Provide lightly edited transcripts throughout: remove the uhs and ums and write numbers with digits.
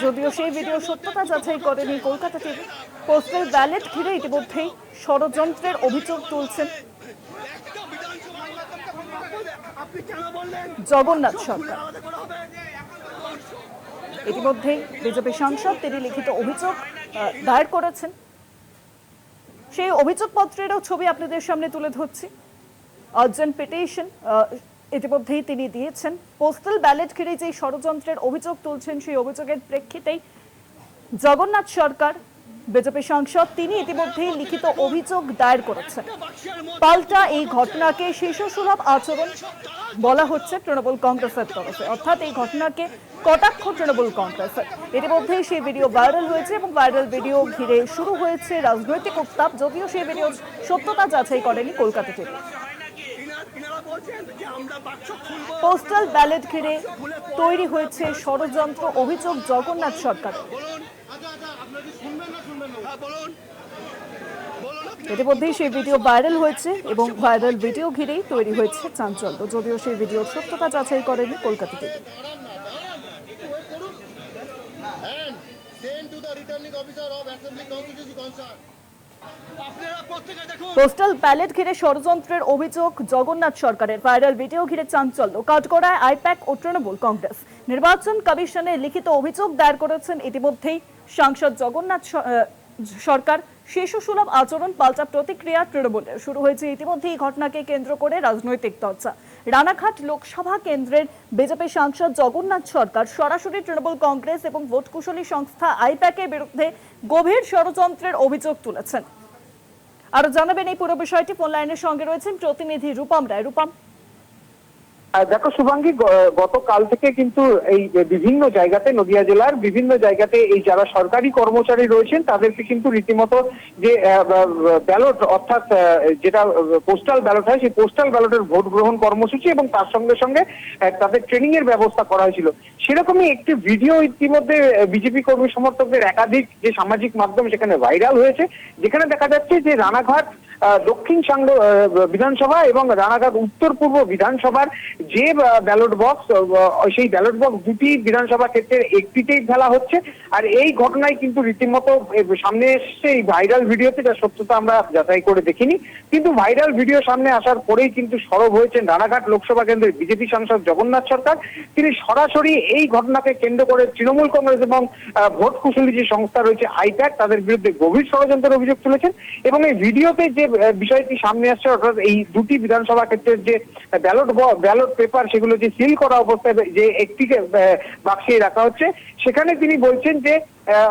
যদিও সেই ভিডিও সত্যতা যাচাই করেনি কলকাতা টিভি। পোস্টাল ব্যালট ঘিরে ইতিমধ্যেই ষড়যন্ত্রের অভিযোগ তুলছেন জগন্নাথ সরকার। ইতিমধ্যেই বিজেপি সাংসদ তিনি লিখিত অভিযোগ দায়ের করেছেন। সেই অভিযোগপত্রেরও ছবি আপনাদের সামনে তুলে ধরছি। আর্জেন্ট পিটিশন ইতিমধ্যেই তিনি দিয়েছেন। পোস্টাল ব্যালট ঘিরে যে ষড়যন্ত্রের অভিযোগ তুলছেন সেই অভিযোগের প্রেক্ষিতেই জগন্নাথ সরকার বিজেপি সাংসদ তিনি ইতিমধ্যেই লিখিত অভিযোগ দায়ের করেছেন। পাল্টা এই ঘটনাকে শিশুসুলভ আচরণ বলা হচ্ছে তৃণমূল কংগ্রেসের তরফে, অর্থাৎ এই ঘটনাকে কটাক্ষ তৃণমূল কংগ্রেসের। ইতিমধ্যেই সেই ভিডিও ভাইরাল হয়েছে এবং ভাইরাল ভিডিও ঘিরে শুরু হয়েছে রাজনৈতিক উত্তাপ, যদিও সেই ভিডিও সত্যতা যাচাই করেনি কলকাতা টিভি। পোস্টাল ব্যালট ঘিরে তৈরি হয়েছে ষড়যন্ত্র, অভিযোগ জগন্নাথ সরকার। ইতিমধ্যেই সেই ভিডিও ভাইরাল হয়েছে এবং ভাইরাল ভিডিও ঘিরেই তৈরি হয়েছে চাঞ্চল্য, যদিও সেই ভিডিওর সত্যতা যাচাই করেনি কলকাতা টিভি। পোস্টাল ব্যালট ঘিরে ষড়যন্ত্রের অভিযোগ জগন্নাথ সরকারের, ভাইরাল ভিডিও ঘিরে চাঞ্চল্য। কাঠগড়ায় আইপ্যাক ও তৃণমূল কংগ্রেস। নির্বাচন কমিশনে লিখিত অভিযোগ দায়ের করেছেন ইতিমধ্যেই সাংসদ জগন্নাথ সরকার। শিশুসুলভ আচরণ, পাল্টা প্রতিক্রিয়া তৃণমূলের। শুরু হয়েছে ইতিমধ্যেই এই ঘটনাকে কেন্দ্র করে রাজনৈতিক চর্চা। রানাঘাট লোকসভা কেন্দ্রের বিজেপি সাংসদ জগন্নাথ সরকার সরাসরি তৃণমূল কংগ্রেস এবং ভোট কুশলী সংস্থা আইপ্যাকের বিরুদ্ধে গভীর ষড়যন্ত্রের অভিযোগ তুলেছেন। আরো জানাবেন এই পুরো বিষয়টি। ফোন লাইনের সঙ্গে রয়েছেন প্রতিনিধি রূপম রায়। রূপম, দেখো শুভাঙ্গী, গতকাল থেকে কিন্তু এই বিভিন্ন জায়গাতে, নদিয়া জেলার বিভিন্ন জায়গাতে এই যারা সরকারি কর্মচারী রয়েছেন তাদেরকে কিন্তু রীতিমতো যে ব্যালট, অর্থাৎ যেটা পোস্টাল ব্যালট হয় সেই পোস্টাল ব্যালটের ভোট গ্রহণ কর্মসূচি এবং তার সঙ্গে সঙ্গে তাদের ট্রেনিং এর ব্যবস্থা করা হয়েছিল। সেরকমই একটি ভিডিও ইতিমধ্যে বিজেপি কর্মী সমর্থকদের একাধিক যে সামাজিক মাধ্যম সেখানে ভাইরাল হয়েছে, যেখানে দেখা যাচ্ছে যে রানাঘাট দক্ষিণ বিধানসভা এবং রানাঘাট উত্তর পূর্ব বিধানসভার যে ব্যালট বক্স, সেই ব্যালট বক্স দুটি বিধানসভা ক্ষেত্রের একটিতেই ফেলা হচ্ছে। আর এই ঘটনায় কিন্তু রীতিমতো সামনে এসছে এই ভাইরাল ভিডিওতে, যার সত্যতা আমরা যাচাই করে দেখিনি, কিন্তু ভাইরাল ভিডিও সামনে আসার পরেই কিন্তু সরব হয়েছেন রানাঘাট লোকসভা কেন্দ্রের বিজেপি সাংসদ জগন্নাথ সরকার। তিনি সরাসরি এই ঘটনাকে কেন্দ্র করে তৃণমূল কংগ্রেস এবং ভোট কুশলী যে সংস্থা রয়েছে আইপ্যাক তাদের বিরুদ্ধে গভীর ষড়যন্ত্রের অভিযোগ তুলেছেন। এবং এই ভিডিওতে যে বিষয়টি সামনে আসছে, অর্থাৎ এই দুটি বিধানসভা ক্ষেত্রের যে ব্যালট পেপার সেগুলো যে সিল করা অবস্থায় যে একটিকে বাক্সে রাখা হচ্ছে, সেখানে তিনি বলছেন যে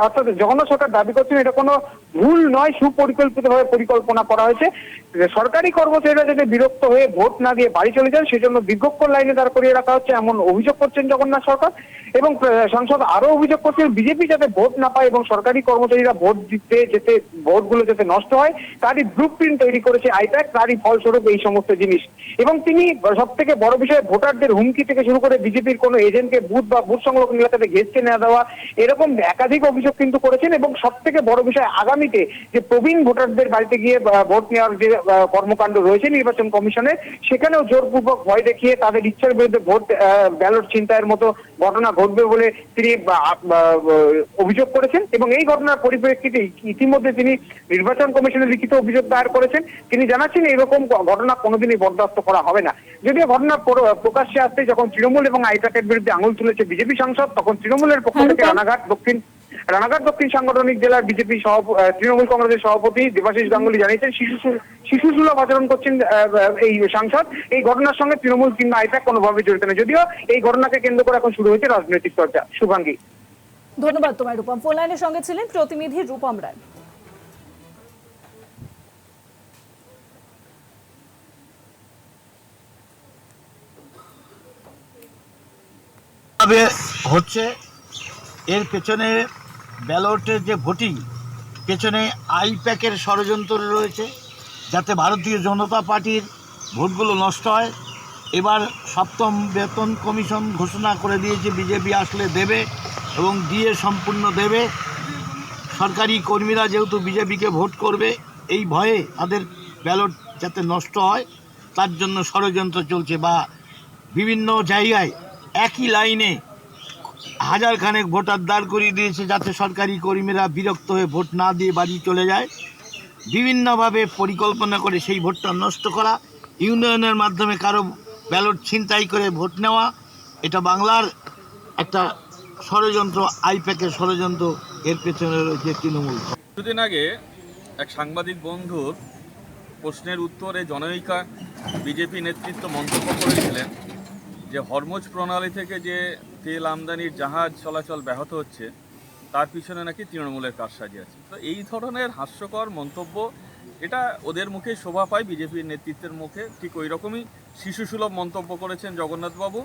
অর্থাৎ জগন্নাথ সরকার দাবি করছেন এটা কোনো ভুল নয়, সুপরিকল্পিতভাবে পরিকল্পনা করা হয়েছে। সরকারি কর্মচারীরা যাতে বিরক্ত হয়ে ভোট না দিয়ে বাড়ি চলে যান সেজন্য বিজ্ঞপ্তি লাইনে দাঁড় করিয়ে রাখা হচ্ছে, এমন অভিযোগ করছেন জগন্নাথ সরকার। এবং সাংসদ আরো অভিযোগ করছেন বিজেপি যাতে ভোট না পায় এবং সরকারি কর্মচারীরা ভোট দিতে যেতে ভোটগুলো যাতে নষ্ট হয় তারই ব্লুপ্রিন্ট তৈরি করেছে আইপ্যাক, তারই ফলস্বরূপ এই সমস্ত জিনিস। এবং তিনি সব থেকে বড় বিষয় ভোটারদের হুমকি থেকে শুরু করে বিজেপির কোনো এজেন্টকে বুথ বা বুথ সংলগ্ন এলাকাতে ঘেঁচতে না দেওয়া, এরকম একাধিক অভিযোগ কিন্তু করেছেন। এবং সব থেকে বড় বিষয় আগামীতে যে প্রবীণ ভোটারদের বাড়িতে গিয়ে ভোট নেওয়ার যে কর্মকাণ্ড রয়েছে নির্বাচন কমিশনের, সেখানেও জোরপূর্বক ভয় দেখিয়ে তাদের ইচ্ছার বিরুদ্ধে ভোট ব্যালট ছিনতাইয়ের মতো ঘটনা ঘটবে বলে তিনি অভিযোগ করেছেন। এবং এই ঘটনার পরিপ্রেক্ষিতে ইতিমধ্যে তিনি নির্বাচন কমিশনে লিখিত অভিযোগ দায়ের করেছেন। তিনি জানাচ্ছেন এরকম ঘটনা কোনোদিনই বরদাস্ত করা হবে না। যদিও ঘটনা প্রকাশ্যে আসতে যখন তৃণমূল এবং আইপ্যাকের বিরুদ্ধে আঙুল তুলেছে বিজেপি সাংসদ, তখন তৃণমূলের পক্ষ থেকে রানাঘাট দক্ষিণ সাংগঠনিক জেলার বিজেপি তৃণমূল কংগ্রেসের সভাপতি দেবাশিস গাঙ্গুলি জানিয়েছেন শিশুসুলভ আচরণ করছেন এই সাংসদ। এই ঘটনার সঙ্গে তৃণমূল কিংবা আইপ্যাক কোনোভাবে জড়িত নেই। যদিও এই ঘটনাকে কেন্দ্র করে এখন শুরু হয়েছে রাজনৈতিক চর্চা। শুভাঙ্গী, ধন্যবাদ তোমায় রূপম। ফোন লাইনের সঙ্গে ছিলেন প্রতিনিধি রূপম রায়। হচ্ছে এর পেছনে ব্যালটের যে ভোটিং পেছনে আইপ্যাকের ষড়যন্ত্র রয়েছে যাতে ভারতীয় জনতা পার্টির ভোটগুলো নষ্ট হয়। এবার সপ্তম বেতন কমিশন ঘোষণা করে দিয়েছে বিজেপি আসলে দেবে এবং দিয়ে সম্পূর্ণ দেবে। সরকারি কর্মীরা যেহেতু বিজেপিকে ভোট করবে এই ভয়ে তাদের ব্যালট যাতে নষ্ট হয় তার জন্য ষড়যন্ত্র চলছে, বা বিভিন্ন জায়গায় একই লাইনে হাজার খানেক ভোটার দাঁড় করিয়ে দিয়েছে যাতে সরকারি কর্মীরা বিরক্ত হয়ে ভোট না দিয়ে বাড়ি চলে যায়। বিভিন্নভাবে পরিকল্পনা করে সেই ভোটটা নষ্ট করা, ইউনিয়নের মাধ্যমে কারো ব্যালট ছিনতাই করে ভোট নেওয়া, এটা বাংলার একটা ষড়যন্ত্র, আইপ্যাকের ষড়যন্ত্র। এর পেছনে রয়েছে তৃণমূল। কিছুদিন আগে এক সাংবাদিক বন্ধুর প্রশ্নের উত্তরে জনৈকা বিজেপি নেতৃত্ব মন্তব্য করেছিলেন যে হরমুজ প্রণালী থেকে যে তেল আমদানির জাহাজ চলাচল ব্যাহত হচ্ছে তার পিছনে নাকি তৃণমূলের কারসাজি আছে। তো এই ধরনের হাস্যকর মন্তব্য এটা ওদের মুখে শোভা পায়, বিজেপির নেতৃত্বের মুখে ঠিক ওই রকমই শিশুসুলভ মন্তব্য করেছেন জগন্নাথবাবু।